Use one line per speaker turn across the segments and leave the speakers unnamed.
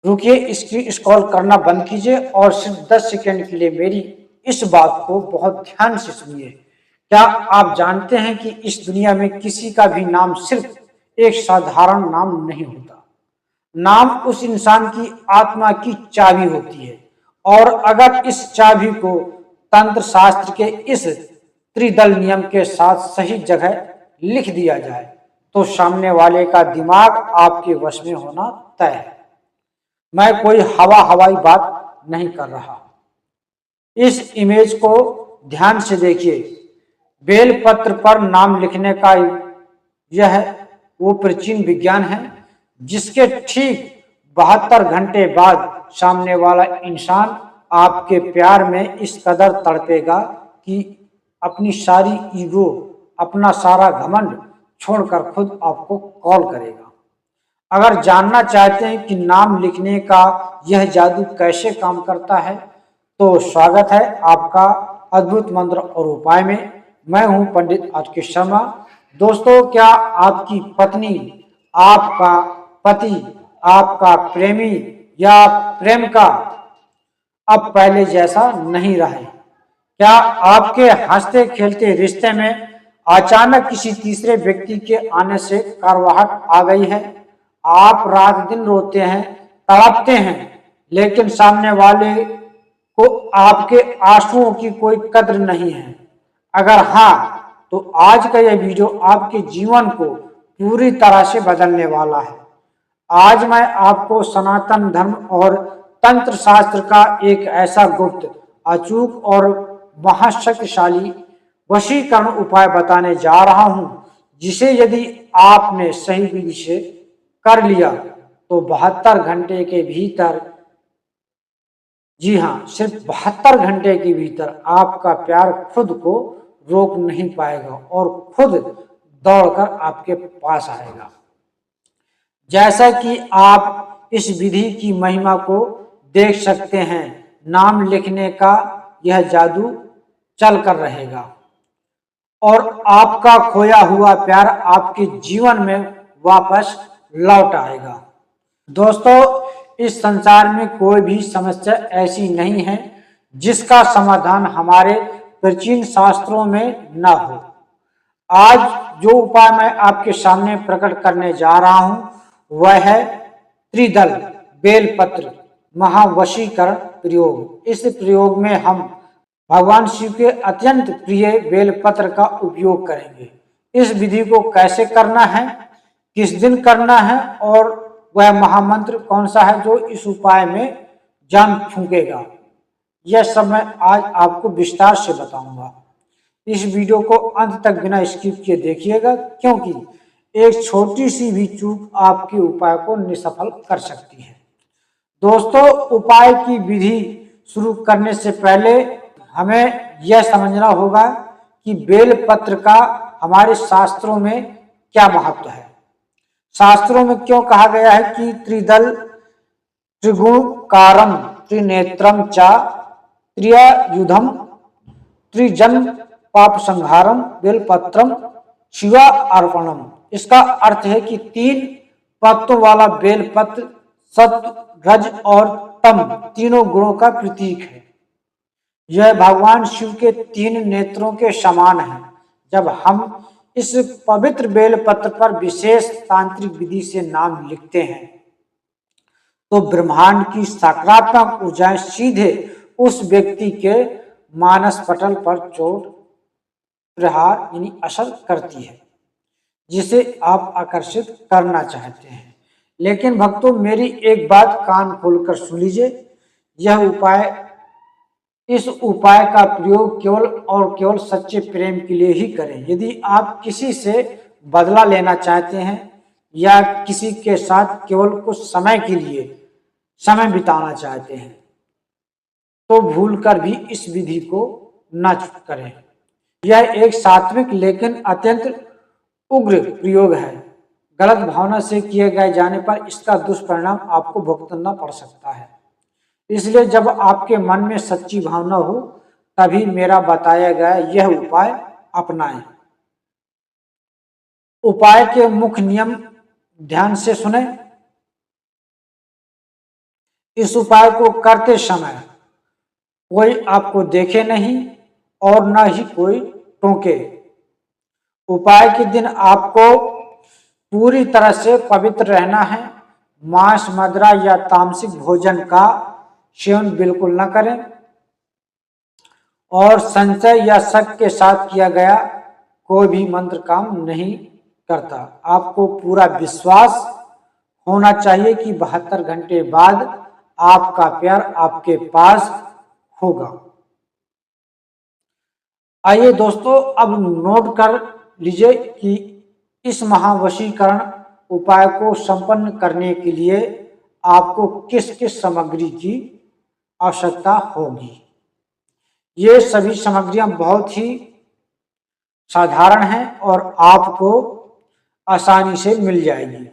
रुकिए, स्क्रॉल करना बंद कीजिए और सिर्फ 10 सेकंड के लिए मेरी इस बात को बहुत ध्यान से सुनिए। क्या आप जानते हैं कि इस दुनिया में किसी का भी नाम सिर्फ एक साधारण नाम नहीं होता। नाम उस इंसान की आत्मा की चाबी होती है, और अगर इस चाबी को तंत्र शास्त्र के इस त्रिदल नियम के साथ सही जगह लिख दिया जाए तो सामने वाले का दिमाग आपके वश में होना तय है। मैं कोई हवाई बात नहीं कर रहा। इस इमेज को ध्यान से देखिए। बेलपत्र पर नाम लिखने का यह वो प्राचीन विज्ञान है जिसके ठीक 72 घंटे बाद सामने वाला इंसान आपके प्यार में इस कदर तड़पेगा कि अपनी सारी ईगो, अपना सारा घमंड छोड़कर खुद आपको कॉल करेगा। अगर जानना चाहते हैं कि नाम लिखने का यह जादू कैसे काम करता है तो स्वागत है आपका अद्भुत मंत्र और उपाय में। मैं हूं पंडित आर.के. शर्मा। दोस्तों, क्या आपकी पत्नी, आपका पति, आपका प्रेमी या प्रेम का अब पहले जैसा नहीं रहे? क्या आपके हंसते खेलते रिश्ते में अचानक किसी तीसरे व्यक्ति के आने से करवाहट आ गई है? आप रात दिन रोते हैं, तड़पते हैं, लेकिन सामने वाले को आपके आंसुओं की कोई कद्र नहीं है। अगर हाँ, तो आज का यह वीडियो आपके जीवन को पूरी तरह से बदलने वाला है। आज मैं आपको सनातन धर्म और तंत्र शास्त्र का एक ऐसा गुप्त, अचूक और महाशक्तिशाली वशीकरण उपाय बताने जा रहा हूं जिसे यदि आपने सही विधि से कर लिया तो 72 घंटे के भीतर, जी हाँ, सिर्फ 72 घंटे के भीतर आपका प्यार खुद को रोक नहीं पाएगा और खुद दौड़कर आपके पास आएगा। जैसा कि आप इस विधि की महिमा को देख सकते हैं, नाम लिखने का यह जादू चल कर रहेगा और आपका खोया हुआ प्यार आपके जीवन में वापस लौट आएगा। दोस्तों, इस संसार में कोई भी समस्या ऐसी नहीं है जिसका समाधान हमारे प्राचीन शास्त्रों में न हो। आज जो उपाय मैं आपके सामने प्रकट करने जा रहा हूं वह है त्रिदल बेलपत्र महावशीकरण प्रयोग। इस प्रयोग में हम भगवान शिव के अत्यंत प्रिय बेलपत्र का उपयोग करेंगे। इस विधि को कैसे करना है, किस दिन करना है और वह महामंत्र कौन सा है जो इस उपाय में जान फूंकेगा, यह सब मैं आज आपको विस्तार से बताऊंगा। इस वीडियो को अंत तक बिना स्किप किए देखिएगा, क्योंकि एक छोटी सी भी चूक आपके उपाय को निसफल कर सकती है। दोस्तों, उपाय की विधि शुरू करने से पहले हमें यह समझना होगा कि बेलपत्र का हमारे शास्त्रों में क्या महत्व है। शास्त्रों में क्यों कहा गया है कि त्रिदल त्रिगुणकारम त्रिनेत्रम चा त्रियायुधम त्रिजन्म पाप संहारम बेलपत्रम शिवा अर्पणम। इसका अर्थ है कि 3 पत्तों वाला बेलपत्र सत्व, रज और तम तीनों गुणों का प्रतीक है। यह भगवान शिव के 3 नेत्रों के समान है। जब हम इस पवित्र बेलपत्र पर विशेष तांत्रिक विधि से नाम लिखते हैं तो ब्रह्मांड की सकारात्मक ऊर्जाएं सीधे उस व्यक्ति के मानस पटल पर चोट प्रहार यानी असर करती है जिसे आप आकर्षित करना चाहते हैं। लेकिन भक्तों, मेरी एक बात कान खोलकर सुन लीजिए। इस उपाय का प्रयोग केवल और केवल सच्चे प्रेम के लिए ही करें। यदि आप किसी से बदला लेना चाहते हैं या किसी के साथ केवल कुछ समय के लिए समय बिताना चाहते हैं तो भूलकर भी इस विधि को न करें। यह एक सात्विक लेकिन अत्यंत उग्र प्रयोग है। गलत भावना से किए गए जाने पर इसका दुष्परिणाम आपको भुगतना पड़ सकता है। इसलिए जब आपके मन में सच्ची भावना हो तभी मेरा बताया गया यह उपाय अपनाएं। उपाय के मुख्य नियम ध्यान से सुने। इस उपाय को करते समय कोई आपको देखे नहीं और न ही कोई टोके। उपाय के दिन आपको पूरी तरह से पवित्र रहना है। मांस, मदिरा या तामसिक भोजन का सेवन बिल्कुल न करें और संशय या शक के साथ किया गया कोई भी मंत्र काम नहीं करता। आपको पूरा विश्वास होना चाहिए कि 72 घंटे बाद आपका प्यार आपके पास होगा। आइए दोस्तों, अब नोट कर लीजिए कि इस महावशीकरण उपाय को संपन्न करने के लिए आपको किस किस सामग्री की आवश्यकता होगी। ये सभी सामग्रियां बहुत ही साधारण हैं और आपको आसानी से मिल जाएगी।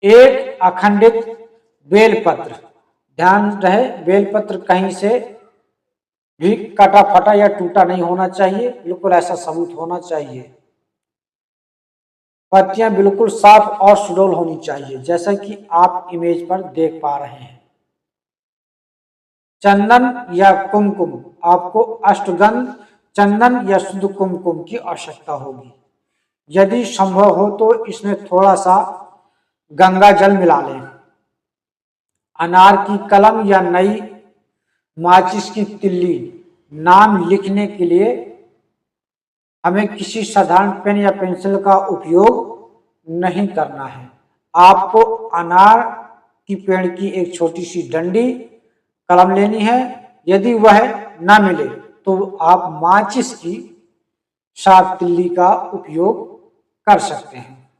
एक अखंडित बेलपत्र, ध्यान रहे बेलपत्र कहीं से भी कटा फटा या टूटा नहीं होना चाहिए, बिल्कुल ऐसा सबूत होना चाहिए। पत्तियां बिल्कुल साफ और सुडौल होनी चाहिए, जैसा कि आप इमेज पर देख पा रहे हैं। चंदन या कुमकुम, आपको अष्टगंध चंदन या शुद्ध कुमकुम की आवश्यकता होगी। यदि संभव हो तो इसमें थोड़ा सा गंगा जल मिला लें। अनार की कलम या नई माचिस की तिल्ली, नाम लिखने के लिए हमें किसी साधारण पेन या पेंसिल का उपयोग नहीं करना है। आपको अनार की पेड़ की एक छोटी सी डंडी कलम लेनी है। यदि वह न मिले तो आप माचिस की शार्प तिल्ली का उपयोग कर सकते हैं,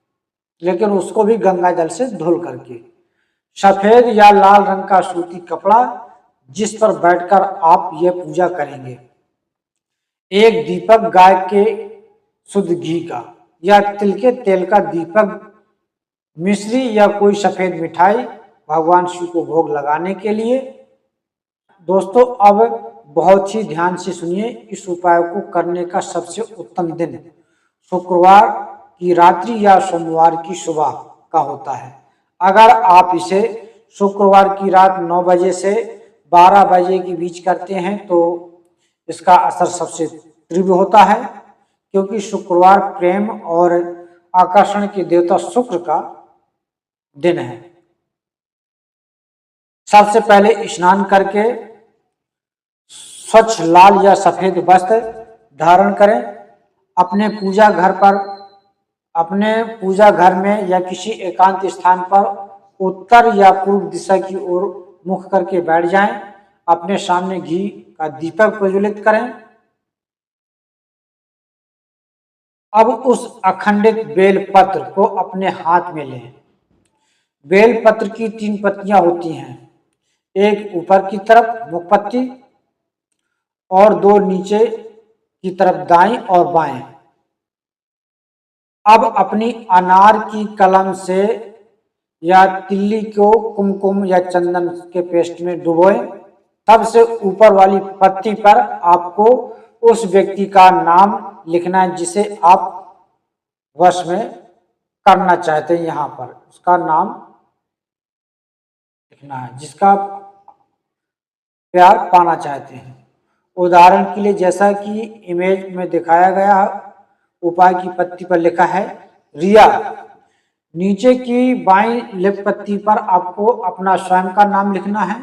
लेकिन उसको भी गंगा जल से धुल करके। सफेद या लाल रंग का सूती कपड़ा जिस पर बैठकर आप यह पूजा करेंगे। एक दीपक गाय के शुद्ध घी का या तिल के तेल का दीपक, मिश्री या कोई सफेद मिठाई भगवान शिव को भोग लगाने के लिए। दोस्तों, अब बहुत ही ध्यान से सुनिए। इस उपाय को करने का सबसे उत्तम दिन शुक्रवार की रात्रि या सोमवार की सुबह का होता है। अगर आप इसे शुक्रवार की रात 9 बजे से 12 बजे के बीच करते हैं तो इसका असर सबसे तीव्र होता है, क्योंकि शुक्रवार प्रेम और आकर्षण के देवता शुक्र का दिन है। सबसे पहले स्नान करके स्वच्छ लाल या सफेद वस्त्र धारण करें। अपने पूजा घर में या किसी एकांत स्थान पर उत्तर या पूर्व दिशा की ओर मुख करके बैठ जाएं। अपने सामने घी का दीपक प्रज्वलित करें। अब उस अखंडित बेल पत्र को अपने हाथ में लें। बेल पत्र की 3 पत्तियां होती हैं, एक ऊपर की तरफ मुख पत्ती और 2 नीचे की तरफ दाएं और बाएं। अब अपनी अनार की कलम से या तिल्ली को कुमकुम या चंदन के पेस्ट में डुबोएं। सबसे ऊपर वाली पत्ती पर आपको उस व्यक्ति का नाम लिखना है जिसे आप वश में करना चाहते हैं। यहाँ पर उसका नाम लिखना है जिसका प्यार पाना चाहते हैं। उदाहरण के लिए, जैसा कि इमेज में दिखाया गया उपाय की पत्ती पर लिखा है रिया। नीचे की बाईं लेफ्ट पत्ती पर आपको अपना स्वयं का नाम लिखना है,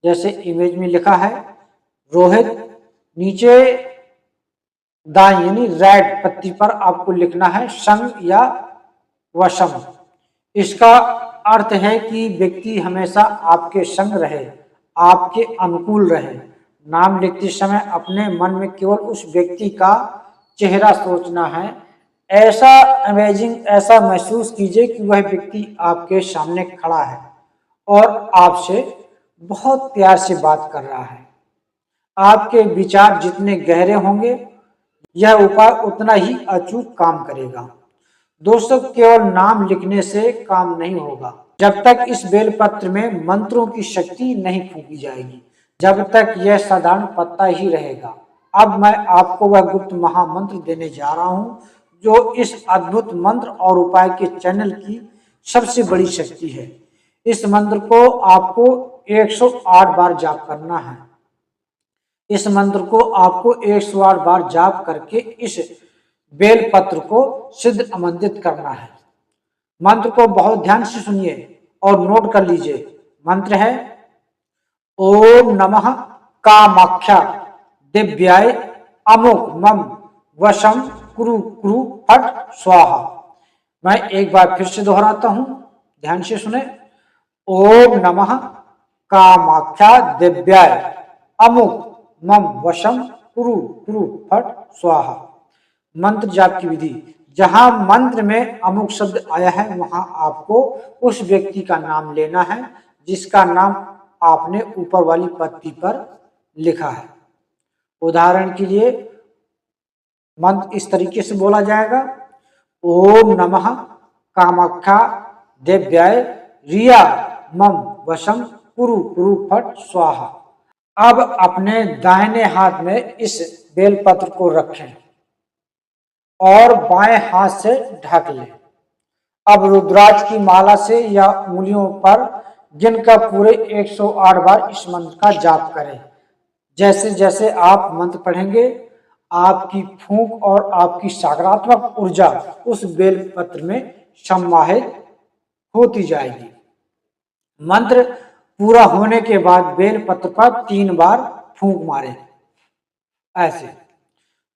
जैसे इमेज में लिखा है रोहित। नीचे दाईं यानी राइट पत्ती पर आपको लिखना है संग या वशम। इसका अर्थ है कि व्यक्ति हमेशा आपके संग रहे, आपके अनुकूल रहे। नाम लिखते समय अपने मन में केवल उस व्यक्ति का चेहरा सोचना है। ऐसा अमेजिंग, ऐसा महसूस कीजिए कि वह व्यक्ति आपके सामने खड़ा है और आपसे बहुत प्यार से बात कर रहा है। आपके विचार जितने गहरे होंगे, यह उपाय उतना ही अचूक काम करेगा। दोस्तों, केवल नाम लिखने से काम नहीं होगा जब तक इस बेलपत्र में मंत्रों की शक्ति नहीं फूंकी जाएगी, जब तक यह साधारण पत्ता ही रहेगा। अब मैं आपको वह गुप्त महामंत्र देने जा रहा हूं जो इस अद्भुत मंत्र और उपाय के चैनल की सबसे बड़ी शक्ति है। इस मंत्र को आपको 108 बार जाप करना है। इस मंत्र को आपको 108 बार जाप करके इस बेल पत्र को सिद्ध आमंत्रित करना है। मंत्र को बहुत ध्यान से सुनिए और नोट कर लीजिए। मंत्र है ओम नमः कामाख्या दिव्याय अमुक मम वशम कुरु कुरु फट स्वाहा। मैं एक बार फिर से दोहराता हूं, ध्यान से सुने। ओम नमः कामाख्या दिव्याय अमुक मम वशम कुरु कुरु फट स्वाहा। मंत्र जाप की विधि, जहां मंत्र में अमुक शब्द आया है वहां आपको उस व्यक्ति का नाम लेना है जिसका नाम आपने ऊपर वाली पत्ती पर लिखा है। उदाहरण के लिए मंत्र इस तरीके से बोला जाएगा, ओम नमः कामाख्या देव्याय रिया मम वशम कुरु कुरु फट स्वाहा। अब अपने दाहिने हाथ में इस बेलपत्र को रखें और बाएं हाथ से ढक लें। अब रुद्राक्ष की माला से या उंगलियों पर गिनकर पूरे 108 बार इस मंत्र का जाप करें। जैसे जैसे आप मंत्र पढ़ेंगे आपकी फूंक और आपकी सकारात्मक ऊर्जा उस बेलपत्र में समाहित होती जाएगी। मंत्र पूरा होने के बाद बेलपत्र पर 3 बार फूंक मारें। ऐसे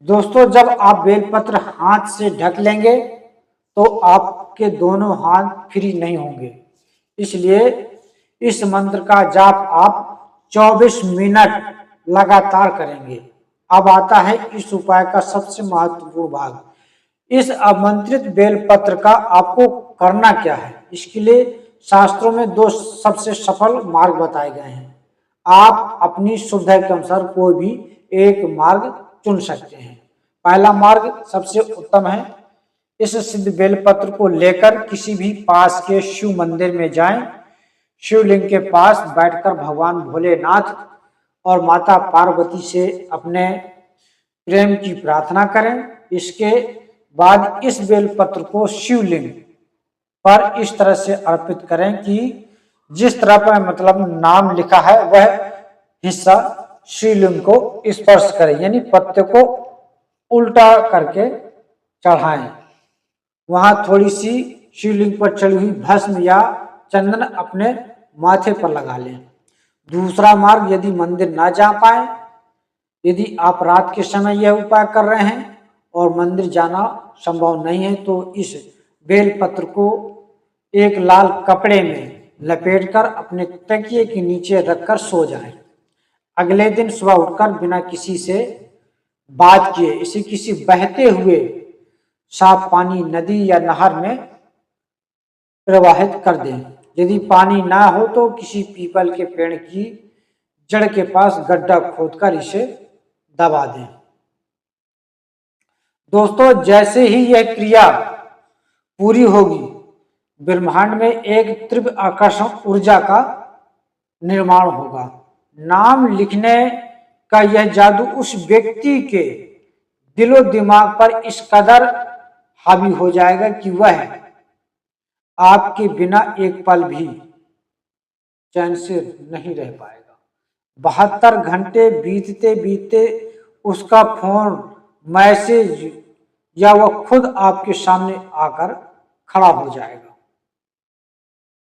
दोस्तों, जब आप बेलपत्र हाथ से ढक लेंगे तो आपके दोनों हाथ फ्री नहीं होंगे, इसलिए इस मंत्र का जाप आप 24 मिनट लगातार करेंगे। अब आता है इस उपाय का सबसे महत्वपूर्ण भाग। इस आमंत्रित बेलपत्र का आपको करना क्या है। इसके लिए शास्त्रों में 2 सबसे सफल मार्ग बताए गए हैं। आप अपनी सुविधा के अनुसार कोई भी एक मार्ग चुन सकते हैं। पहला मार्ग सबसे उत्तम है। इस सिद्ध बेलपत्र को लेकर किसी भी पास के शिव मंदिर में जाएं। शिवलिंग के पास बैठकर भगवान भोलेनाथ और माता पार्वती से अपने प्रेम की प्रार्थना करें। इसके बाद इस बेलपत्र को शिवलिंग पर इस तरह से अर्पित करें कि जिस तरह पर मतलब नाम लिखा है वह हिस्सा शिवलिंग को स्पर्श करे, यानी पत्ते को उल्टा करके चढ़ाएं। वहां थोड़ी सी शिवलिंग पर चढ़ी हुई भस्म या चंदन अपने माथे पर लगा लें। दूसरा मार्ग, यदि मंदिर ना जा पाए, यदि आप रात के समय यह उपाय कर रहे हैं और मंदिर जाना संभव नहीं है तो इस बेलपत्र को एक लाल कपड़े में लपेटकर अपने तकिए के नीचे रखकर सो जाएं। अगले दिन सुबह उठकर बिना किसी से बात किए इसे किसी बहते हुए साफ पानी, नदी या नहर में प्रवाहित कर दें। यदि पानी ना हो तो किसी पीपल के पेड़ की जड़ के पास गड्ढा खोदकर इसे दबा दें। दोस्तों, जैसे ही यह क्रिया पूरी होगी ब्रह्मांड में एक तीव्र आकर्षण ऊर्जा का निर्माण होगा। नाम लिखने का यह जादू उस व्यक्ति के दिलो दिमाग पर इस कदर हावी हो जाएगा कि वह आपके बिना एक पल भी चैन से नहीं रह पाएगा। 72 घंटे बीतते बीतते उसका फोन, मैसेज या वह खुद आपके सामने आकर खड़ा हो जाएगा।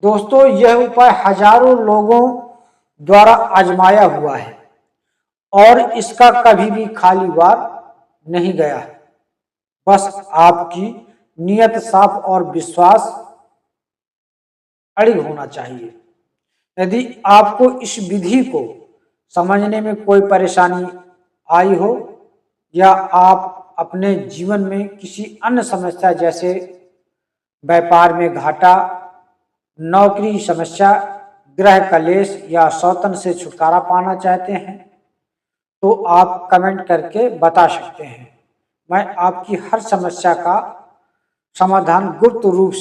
दोस्तों, यह उपाय हजारों लोगों द्वारा आजमाया हुआ है और इसका कभी भी खाली वार नहीं गया है। बस आपकी नियत साफ और विश्वास अड़िग होना चाहिए। यदि आपको इस विधि को समझने में कोई परेशानी आई हो या आप अपने जीवन में किसी अन्य समस्या जैसे व्यापार में घाटा, नौकरी समस्या, गृह कलेश या सौतन से छुटकारा पाना चाहते हैं तो आप कमेंट करके बता सकते हैं। मैं आपकी हर समस्या का समाधान गुप्त रूप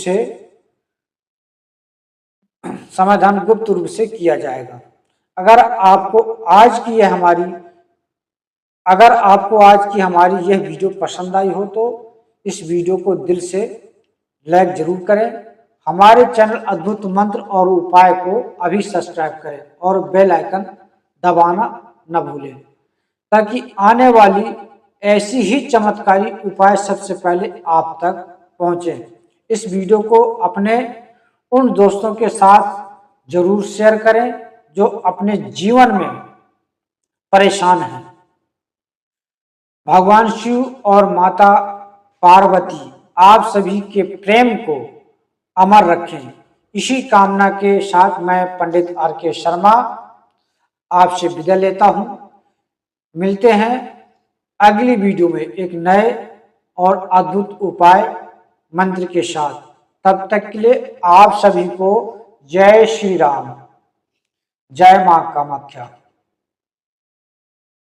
से किया जाएगा। अगर आपको आज की यह वीडियो पसंद आई हो तो इस वीडियो को दिल से लाइक जरूर करें। हमारे चैनल अद्भुत मंत्र और उपाय को अभी सब्सक्राइब करें और बेल आइकन दबाना न भूलें, ताकि आने वाली ऐसी ही चमत्कारी उपाय सबसे पहले आप तक पहुंचे। इस वीडियो को अपने उन दोस्तों के साथ जरूर शेयर करें जो अपने जीवन में परेशान हैं। भगवान शिव और माता पार्वती आप सभी के प्रेम को अमर रखें। इसी कामना के साथ मैं पंडित आर.के. शर्मा आपसे विदा लेता हूं। मिलते हैं अगली वीडियो में एक नए और अद्भुत उपाय मंत्र के साथ। तब तक के लिए आप सभी को जय श्री राम, जय मां कामाख्या।